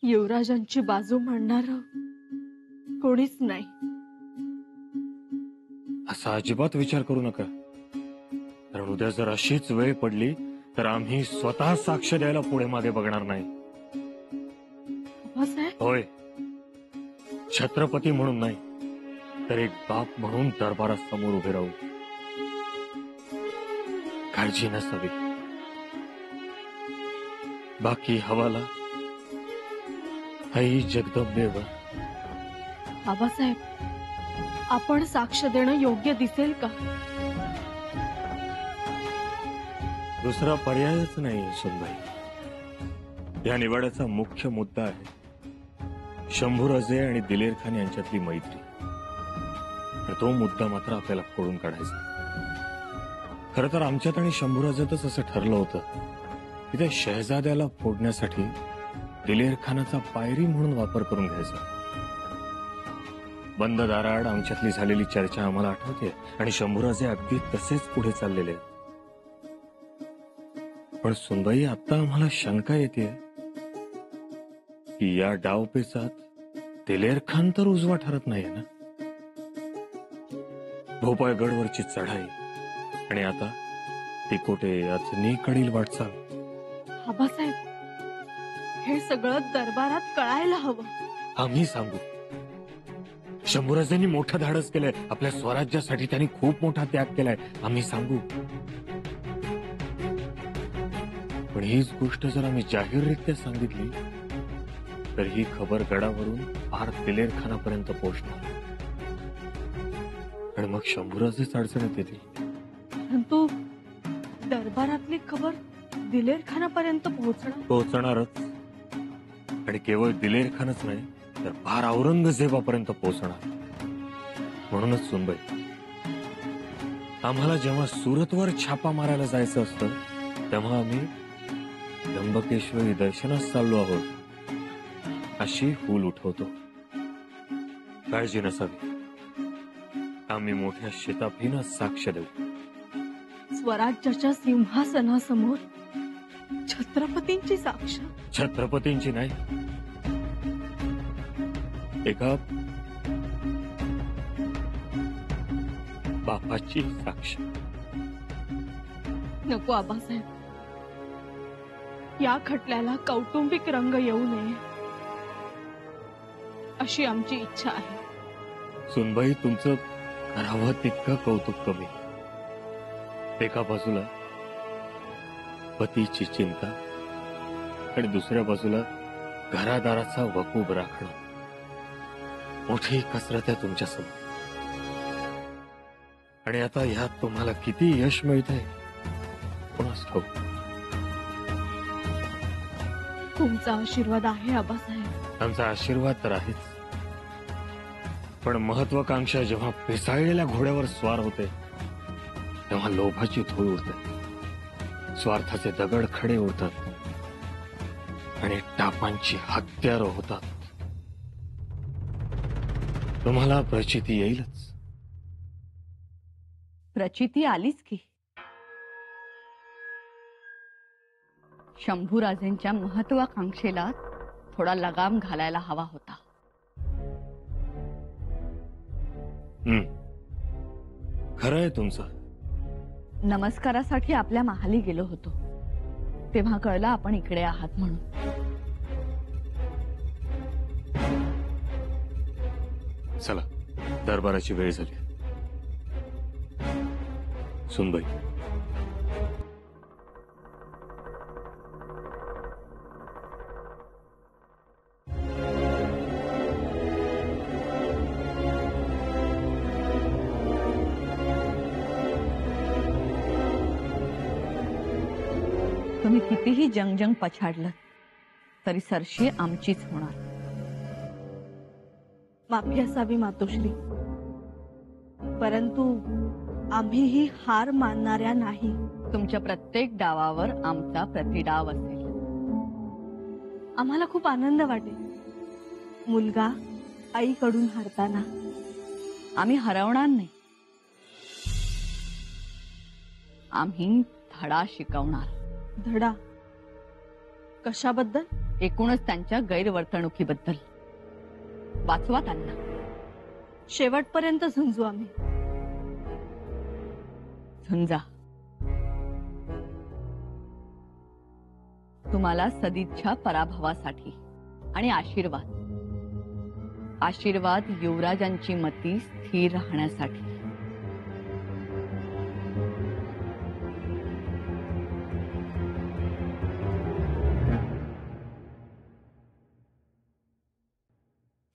युवराजांची बाजू मांडणार कोणीच नाही. असा अजिबात विचार करू नका, कारण उद्या जर अशीच वेळ पडली तर आम्ही स्वतः साक्ष द्यायला पुढे मागे बघणार नाही. आबासाहेब, होय, छत्रपती म्हणून नाही तर एक बाप म्हणून दरबारासमोर उभे राहू. काळजी नसावी. बाकी हवाला आई जगदंबेवर. आबासाहेब, आपण साक्ष देणं योग्य दिसेल का? दुसरा पर्यायच नाही सुनबाई. या निवाड्याचा मुख्य मुद्दा आहे शंभूराजे आणि दिलेर खान यांच्यातली मैत्री. तो मुद्दा मात्र आपल्याला फोडून काढायचा. खरं तर आमच्यात आणि शंभूराजेतच असं ठरलं होतं की त्या शहजाद्याला फोडण्यासाठी दिलेर खानाचा पायरी म्हणून वापर करून घ्यायचा. बंद दाराआड आमच्यातली झालेली चर्चा आम्हाला आठवते आणि शंभूराजे अगदी तसेच पुढे चाललेले. पण सुनबाई, आता आम्हाला शंका येते की या डावपेचात दिलेर खान तर उजवा ठरत नाहीये ना. भोपाळगडवरची चढाई आणि आता तिकोटे अजनीकडील वाटचाल. आबासाहेब, हे सगळं दरबारात कळायला हवं. आम्ही सांगू. शंभूराजांनी मोठं धाडस केलंय. आपल्या स्वराज्यासाठी त्यांनी खूप मोठा त्याग केलाय. आम्ही सांगू. पण हीच गोष्ट जर आम्ही जाहीररित्या सांगितली तर ही खबर गडावरून पार दिलेर खानापर्यंत पोहोचणार आणि मग शंभूराजेच अडचणीत येतील. परंतु दरबारातली खबर दिलेर खानापर्यंत पोहोचणारच. आणि केवळ दिलेर खानच नाही तर पार औरंगजेबापर्यंत पोहोचणार. म्हणूनच सुनबाई, आम्हाला जेव्हा सुरतवर छापा मारायला जायचं असतं तेव्हा आम्ही त्र्यंबकेश्वरी दर्शनास चाललो आहोत अशी फूल उठवतो. काळजी नसावी. आम्ही मोठ्या शिताफीनं साक्ष देऊ. स्वराज्याच्या सिंहासनासमोर छत्रपतींची साक्ष. छत्रपतींची नाही, एका बापाची साक्ष. नको आबासाहेब, या खटल्याला कौटुंबिक रंग येऊ नये अशी आमची इच्छा आहे. सुनबाई, तुमचं करावं तितकं कौतुक कमी. एका बाजूला पतीची चिंता आणि दुसऱ्या बाजूला घरादाराचा वकूब राखणं. मोठी कसरत आहे तुमच्यासमोर. आणि आता ह्यात तुम्हाला किती यश मिळतंय कोणास ठाऊक. तुमचा आशीर्वाद आहे आबासाहेब. आमचा आशीर्वाद तर आहेच, पण महत्वाकांक्षा जेव्हा पिसाळलेल्या घोड्यावर स्वार होते तेव्हा लोभाची धूळ उडते, स्वार्थाचे दगड खडे उडतात आणि टापांची हत्यारं होतात. तुम्हाला प्रचिती येईलच. प्रचिती आलीच की. शंभूराजेंच्या महत्वाकांक्षेला थोडा लगाम घालायला हवा होता. खरं आहे तुमचं. नमस्कारासाठी आपल्या महाली गेलो होतो तेव्हा कळलं आपण इकडे आहात म्हणून. चला, दरबाराची वेळ झाली. सुनबाई, तुम्ही कितीही जंग पछाडलं तरी सरशी आमचीच होणार. माफी असावी मातोश्री, परंतु आम्हीही हार मानणाऱ्या नाही. तुमच्या प्रत्येक डावावर आमचा प्रतिडाव असेल. आम्हाला खूप आनंद वाटेल मुलगा आईकडून हरताना. आम्ही हरवणार नाही. आम्ही धडा शिकवणार. धडा कशाबद्दल? एकूणच त्यांच्या गैरवर्तणुकीबद्दल. वाचवा त्यांना. शेवटपर्यंत झुंजू आम्ही. झुंजा. तुम्हाला सदिच्छा पराभवासाठी आणि आशीर्वाद. आशीर्वाद युवराजांची मती स्थिर राहण्यासाठी.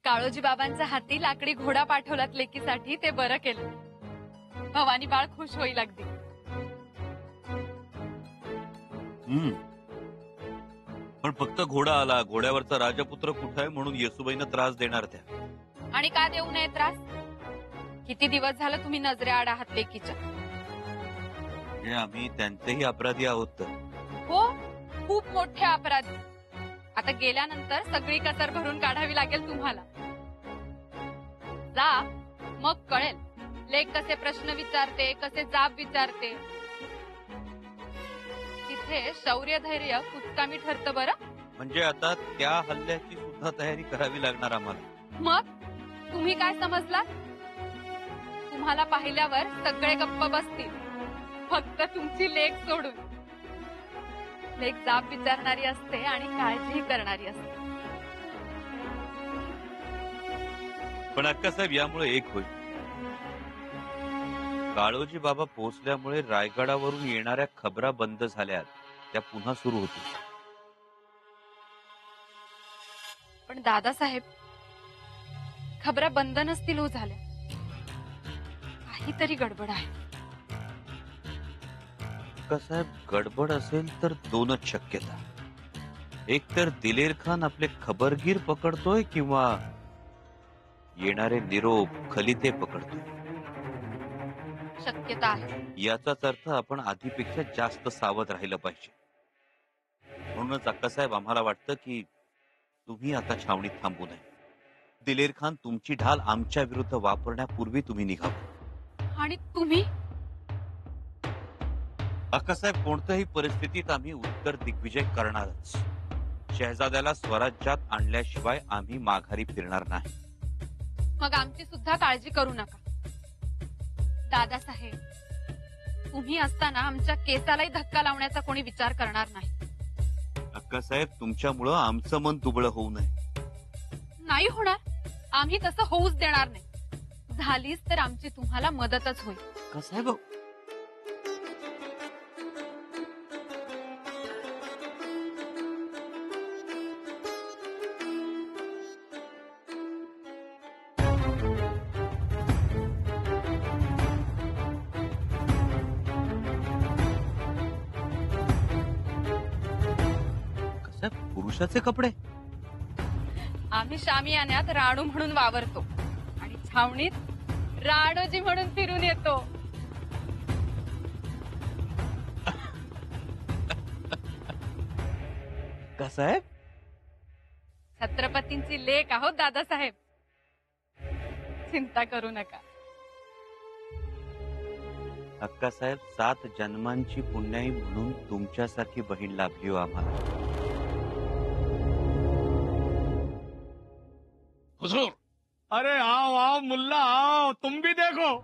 काळोजी बाबांच्या हाती लाकडी घोडा पाठवलात लेकीसाठी, ते बरं केलं. भवानी बाळ खुश होईल अगदी. पण फक्त घोडा आला, घोड्यावरचा राजपुत्र कुठे आहे म्हणून येसुबाईंना त्रास देणार त्या. आणि का देऊ नये त्रास? किती दिवस झालं तुम्ही नजरेआड आहात लेकीच्या. म्हणजे आम्ही त्यांचेही अपराधी आहोत तर. हो, खूप मोठे अपराधी. आता गेल्यानंतर सगळी कसर भरून काढावी लागेल तुम्हाला. जा, मग कळेल लेक कसे प्रश्न विचारते, कसे जाब विचारते. तिथे शौर्य धैर्य कुचकामी ठरतं बरं. म्हणजे आता त्या हल्ल्याची सुद्धा तयारी करावी लागणार आम्हाला. मग तुम्ही काय समजलात? तुम्हाला पाहिल्यावर सगळे गप्प बसतील, फक्त तुमची लेक सोडून. लेक जाब विचारणारी असते आणि काळजीही करणारी असते. पण अक्कासाहेब यामुळे एक होईल. काळोजी बाबा पोहोचल्यामुळे रायगडावरून येणाऱ्या खबरा बंद झाल्या, त्या पुन्हा सुरू होतील. पण दादासाहेब, खबरा बंद नसतील हो झाल्या. काहीतरी गडबड आहे. अक्कासाहेब, गडबड असेल तर दोनच शक्यता. एक तर दिलेर खान आपले खबरगीर पकडतोय किंवा येणारे निरोप खलिते पकडतोय. शक्यता आहे. याचाच अर्थ आपण आधीपेक्षा जास्त सावध राहिलं पाहिजे. म्हणूनच अक्कासाहेब, आम्हाला वाटतं की तुम्ही आता छावणीत थांबू नये. दिलेर खान तुमची ढाल आमच्या विरुद्ध वापरण्यापूर्वी तुम्ही निघावं. आणि तुम्ही? अक्कासाहेब, कोणत्याही परिस्थितीत आम्ही उत्तर दिग्विजय करणारच. शहजाद्याला स्वराज्यात आणल्याशिवाय आम्ही माघारी फिरणार नाही. मग आमची सुद्धा काळजी करू नका. दादासाहेब, तुम्ही असताना आमच्या केसालाही धक्का लावण्याचा कोणी विचार करणार नाही. अक्कासाहेब, तुमच्यामुळं आमचं मन दुबळं होऊ नये. नाही होणार. आम्ही तसं होऊच देणार नाही. झालीच तर आमची तुम्हाला मदतच होईल. अक्कासाहेब, पुरुषाचे कपडे? आम्ही शामियान्यात राणू म्हणून वावरतो आणि छावणीत राणोजी म्हणून फिरून येतो. साहेब, छत्रपतींची लेक आहोत दादासाहेब. चिंता करू नका. अक्कासाहेब, 7 जन्मांची पुण्याई म्हणून तुमच्यासारखी बहीण लाभली हो आम्हाला. हुजूर. अरे आओ आओ मुल्ला आओ, तुम भी देखो.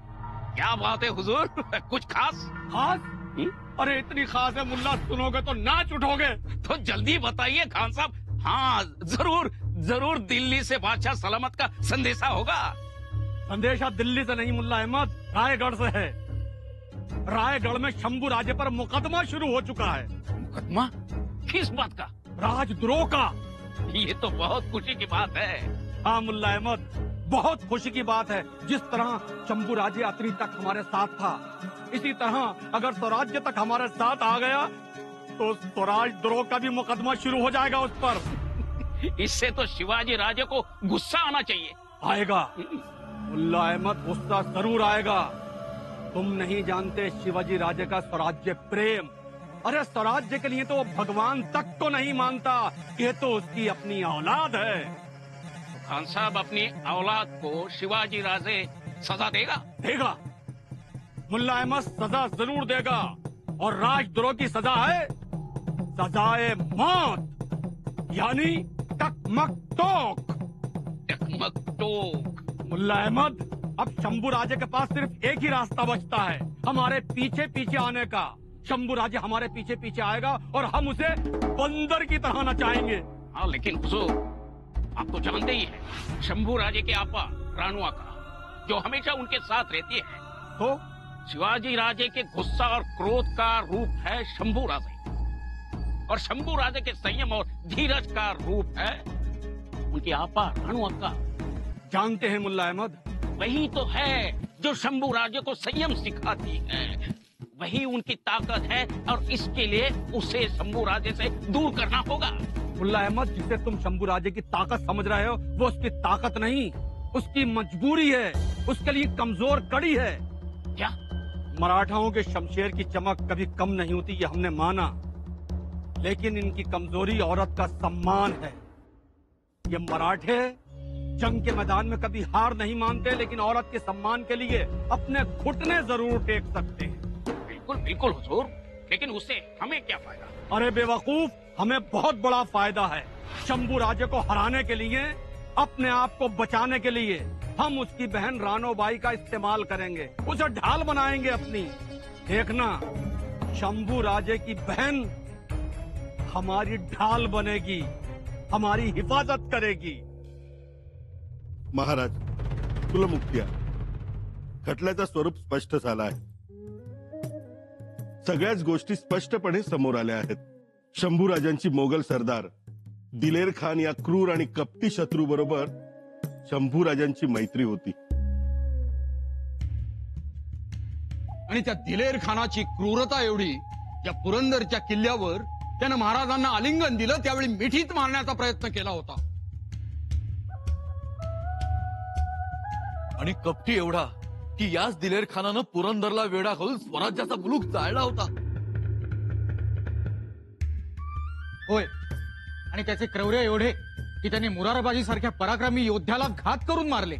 क्या बात है हुजूर, कुछ खास? खास? अरे इतनी खास है मुल्ला, सुनोगे तो नाच उठोगे. तो जल्दी बताइए खान साहब. हाँ, जरूर जरूर दिल्ली से बादशाह सलामत का संदेशा होगा. संदेशा दिल्ली से नहीं मुल्ला अहमद, रायगढ़ से है. रायगढ़ में शंभू राजे पर मुकदमा शुरू हो चुका है. मुकदमा? किस बात का? राजद्रोह का. ये तो बहुत खुशी की बात है. हाँ मुल्ला अहमद, बहुत खुशी की बात है. जिस तरह शंभू राजे अतरी तक हमारे साथ था, इसी तरह अगर स्वराज्य तक हमारे साथ आ गया तो स्वराज द्रोह का भी मुकदमा शुरू हो जाएगा उस पर. इससे तो शिवाजी राजे को गुस्सा आना चाहिए. आएगा मुल्ला अहमद, गुस्सा जरूर आएगा. तुम नहीं जानते शिवाजी राजे का स्वराज्य प्रेम. अरे स्वराज्य के लिए तो वो भगवान तक को नहीं मानता. ये तो उसकी अपनी औलाद है. खान साहब, अपनी औलाद को शिवाजी राजे सजा देगा? देगा मुल्ला अहमद, सजा जरूर देगा. और राजद्रोह की सजा है सजाए मौत. यानी टकमक टोक। टकमक टोक। मुल्ला अहमद, अब शंभू राजे के पास सिर्फ एक ही रास्ता बचता है, हमारे पीछे पीछे आने का। शंभू राजे हमारे पीछे पीछे आएगा और हम उसे बंदर की तरह नचाएंगे। हाँ, लेकिन हुजूर, आप तो जानते ही हैं शंभू राजे के आपा रानू आका, जो हमेशा उनके साथ रहती है, तो शिवाजी राजे के गुस्सा और क्रोध का रूप है शंभू राजे, और शंभू राजे के संयम और धीरज का रूप है उनकी आपा रानू अक्का। जानते हैं मुल्ला अहमद, वही तो है जो शंभू राजे को संयम सिखाती है, वही उनकी ताकत है, और इसके लिए उसे शंभू राजे से दूर करना होगा। मुल्ला अहमद, जिसे तुम शंभू राजे की ताकत समझ रहे हो, वो उसकी ताकत नहीं, उसकी मजबूरी है, उसके लिए कमजोर कड़ी है। क्या? मराठाओं के शमशेर की चमक कभी कम नहीं होती, ये हमने माना, लेकिन इनकी कमजोरी औरत का सम्मान है। ये मराठे जंग के मैदान में कभी हार नहीं मानते, लेकिन औरत के सम्मान के लिए अपने घुटने जरूर टेक सकते हैं। बिल्कुल बिल्कुल हुजूर, लेकिन उससे हमें क्या फायदा? अरे बेवकूफ, हमें बहुत बड़ा फायदा है। शंभू राजे को हराने के लिए, अपने आप को बचाने के लिए हम उसकी बहन रानोबाई का इस्तेमाल करेंगे, उसे ढाल बनाएंगे अपनी। देखना, शंभू राजे की बहन हमारी ढाल बनेगी, हमारी हिफाजत करेगी। महाराज, तुला मुक्ती आहे. खटल्याचं स्वरूप स्पष्ट झालं आहे. सगळ्याच गोष्टी स्पष्टपणे समोर आल्या आहेत. शंभू राजांची मोगल सरदार दिलेर खान या क्रूर आणि कपटी शत्रू बरोबर शंभू राजांची मैत्री होती. आणि त्या दिलेर खानाची क्रूरता एवढी, या पुरंदरच्या किल्ल्यावर त्यानं महाराजांना आलिंगन दिलं त्यावेळी मिठीत मारण्याचा प्रयत्न केला होता. आणि कपटी एवढा की याच दिलेर खानानं पुरंदरला वेढा घालून स्वराज्याचा मुलूक जाळला होता. होय, आणि त्याचे क्रौर्य एवढे की त्यांनी मुरारबाजी सारख्या पराक्रमी योद्ध्याला घात करून मारले.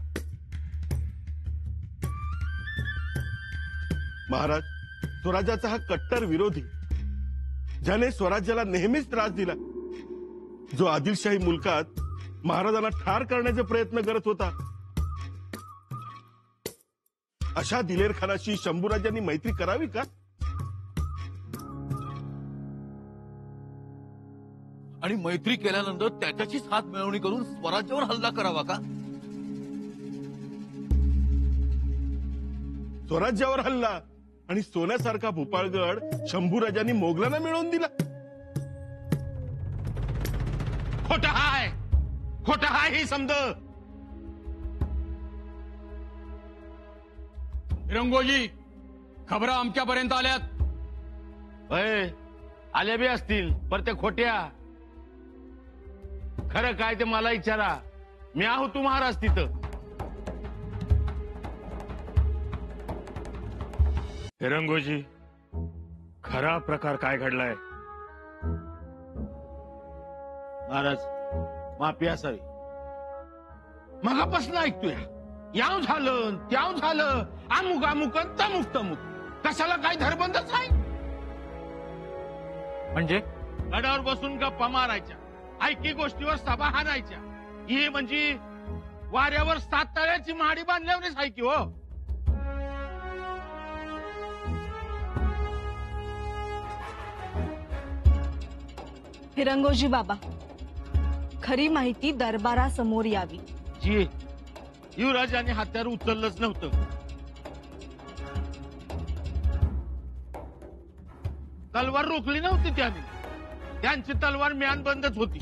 महाराज, स्वराज्याचा हा कट्टर विरोधी, ज्याने स्वराज्याला नेहमीच त्रास दिला, जो आदिलशाही मुलकात महाराजांना ठार करण्याचे प्रयत्न करत होता, अशा दिलेर खानाशी शंभूराजांनी मैत्री करावी का? आणि मैत्री केल्यानंतर त्याच्याशीच हात मिळवणी करून स्वराज्यावर हल्ला करावा का? स्वराज्यावर हल्ला आणि सोन्यासारखा भूपाळगड शंभूराजांनी मोगलांना मिळवून दिला. खोटा हाय, खोटा हाय ही समज. रंगोजी, खबरा आमच्यापर्यंत आल्यात. आल्या बी असतील, पर ते खोट्या. खरं काय ते मला विचारा, मी आहो तू महाराज तिथं. हिरंगोजी, खरा प्रकार काय घडलाय? महाराज, माफी असावी. मगापासून ऐकतोय, याव झालं त्याव झालं, अमुक अमुक तमुक तमुक. कशाला काय धरबंदच आहे? म्हणजे गडावर बसून गप्पा मारायच्या, ऐकी गोष्टीवर सभा हाणायच्या, ही म्हणजे वाऱ्यावर 7 तळ्याची महाडी बांधल्यावरच ऐकी. हो, हिरंगोजी बाबा, खरी माहिती दरबारासमोर यावी. जी, युवराजाने हत्यार उचललंच नव्हतं. तलवार रोखली नव्हती त्याने, त्यांची तलवार म्यान बंदच होती.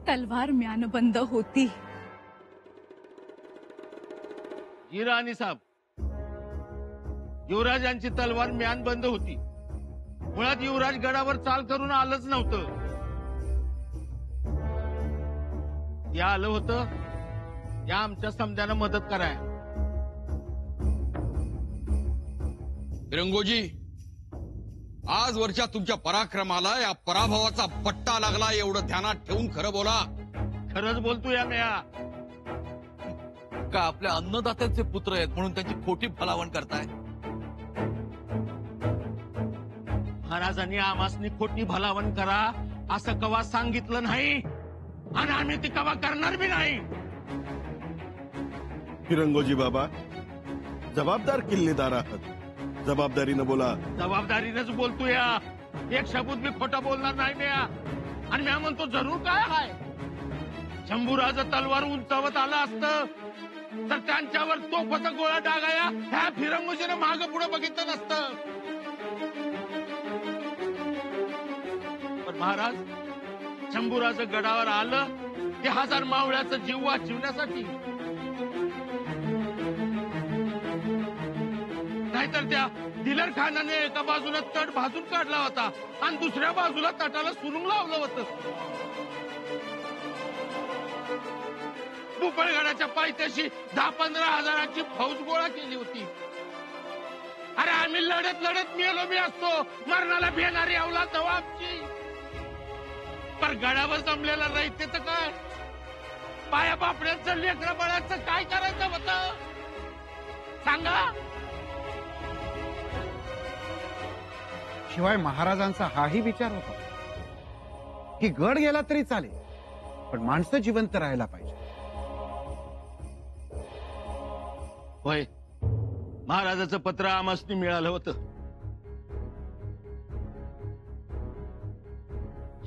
तलवार म्यानबंद होती. जी राणी साहेब, युवराजांची तलवार म्यान बंद होती. मुळात युवराज गडावर चाल करून आलंच नव्हतं. या आलं होतं, या आमच्या समजानं मदत कराय. रंगोजी, आजवरच्या तुमच्या पराक्रमाला या पराभवाचा पट्टा लागला, एवढं ध्यानात ठेवून खरं बोला. खरंच बोलतो या मेया. का आपल्या अन्नदात्यांचे पुत्र आहेत म्हणून त्यांची खोटी भलावण करताय? महाराजांनी आमासनी खोटी भलावण करा असं कवा सांगितलं नाही आणि आम्ही ती कवा करणार बी नाही. फिरंगोजी बाबा, जबाबदार किल्लेदार आहात, जबाबदारीनं बोला. जबाबदारीनेच बोलतोय. एक शब्द मी खोटं बोलणार नाही म्या. आणि म्या म्हणतो जरूर काय आहे. शंभूराज तलवार उंचावत आला असतं तर त्यांच्यावर तोफाचा गोळा डागाया ह्या फिरंगोजीने माग पुढे बघितलं नसतं. पण महाराज, शंभूराज गडावर आलं ते 1000 मावळ्याचा जीव वाचवण्यासाठी. नाहीतर त्या दिलेर खानाने एका बाजूला तट भाजून काढला होता आणि दुसऱ्या बाजूला तटाला सुरुंग लावलं होतं. भुपळगडाच्या पायथ्याशी 10-15 हजाराची फौज गोळा केली होती. अरे आम्ही लढत लढत मेलो बी असतो, मरणाला भेणारी अवलाद नवा आमची. पर गडावर जमलेला रयतेचं काय, पाया बापड्यांचं लेकरं बाळाचं काय करायचं होतं सांगा. शिवाय महाराजांचा हाही विचार होता की गड गेला तरी चालेल, पण माणसं जिवंत राहायला पाहिजे. होय, महाराजाचं पत्र आमासनी मिळालं होतं.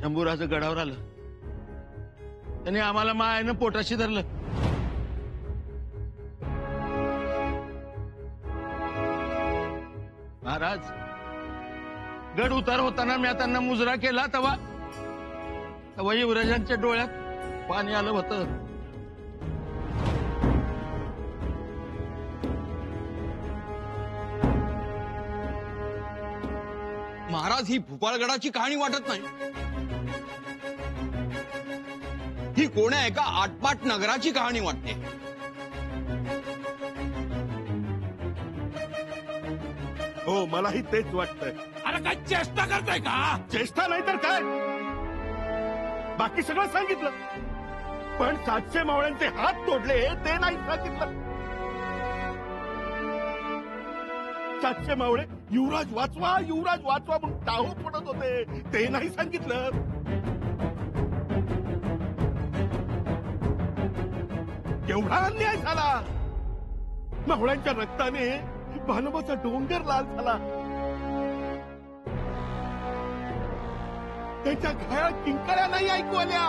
शंभूराज गडावर आलं, त्याने आम्हाला मायेनं पोटाशी धरलं. महाराज, गड उतार होताना मी त्यांना मुजरा केला तेव्हा युवराजांच्या डोळ्यात पाणी आलं होतं. महाराज, ही भूपाळगडाची कहाणी वाटत नाही. ही कोण्या एका आटपाट नगराची कहाणी वाटते. हो, मलाही तेच वाटतंय. अरे काय चेष्टा करताय का? चेष्टा नाही तर काय, बाकी सगळं सांगितलं, पण 700 मावळ्यांचे हात तोडले ते नाही सांगितलं. 700 मावळे युवराज वाचवा म्हणून टाहो पडत होते ते नाही सांगितलं. केवढा अन्याय झाला. मावळ्यांच्या रक्ताने भानोबाचा डोंगर लाल झाला. त्यांच्या घाया किंकाळ्या नाही ऐकू आल्या.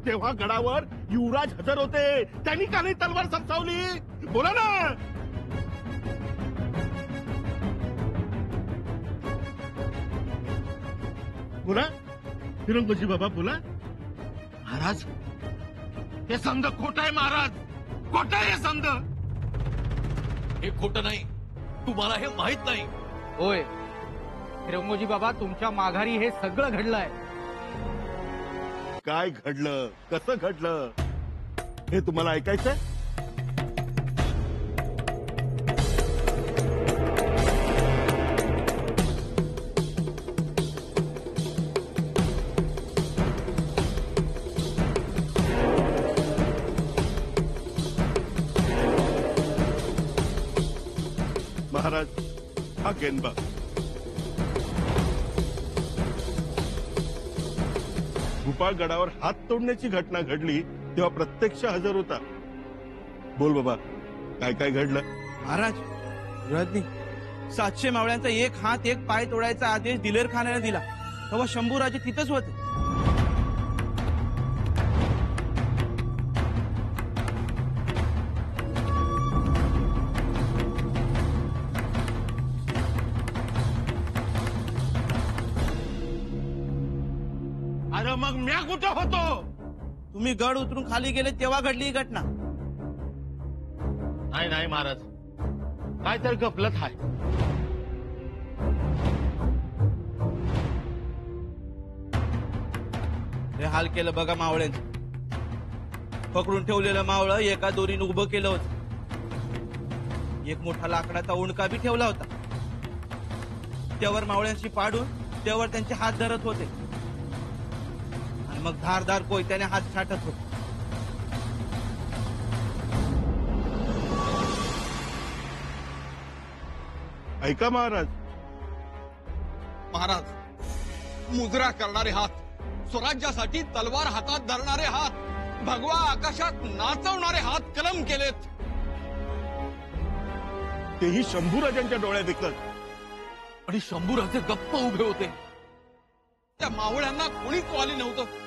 तेव्हा गडावर युवराज हजर होते, त्यांनी का नाही तलवार सरसावली? बोला ना. बोला फिरंगोजी बाबा, बोला. महाराज, हे संद खोट आहे. महाराज, खोट आहे हे संद. हे खोटं नाही, तुम्हाला हे माहित नाही. होय फिरंगोजी बाबा, तुमच्या माघारी हे सगळं घडलंय. काय घडलं, कसं घडलं हे तुम्हाला ऐकायचंय? महाराज, हा गेनबा. भूपाळगडावर हात तोडण्याची घटना घडली तेव्हा प्रत्यक्ष हजर होता. बोल बाबा, काय काय घडलं? महाराज, युवराजनी 700 मावळ्यांचा एक हात एक पाय तोडायचा आदेश दिलेर खानाने दिला तेव्हा शंभूराजे तिथंच होते. अरे मग म्या कुठं होतो? तुम्ही गड उतरून खाली गेले तेव्हा घडली ही घटना. नाही महाराज, काय तर गफलत आहे. हे हाल केलं बघा मावळ्यांचं. पकडून ठेवलेलं मावळं एका दोरीनं उभं केलं होतं. एक मोठा लाकडाचा उंडका बी ठेवला होता. त्यावर मावळ्यांशी पाडून त्यावर त्यांचे हात धरत होते आणि मग धारदार कोयत्याने हात छाटत होते. ऐका महाराज, महाराज मुजरा करणारे हात, स्वराज्यासाठी तलवार हातात धरणारे हात, भगवा आकाशात नाचवणारे हात कलम केलेत. तेही शंभूराजांच्या डोळ्यात देखत. आणि शंभूराजे गप्प उभे होते. त्या मावळ्यांना कोणीच वाली नव्हतं.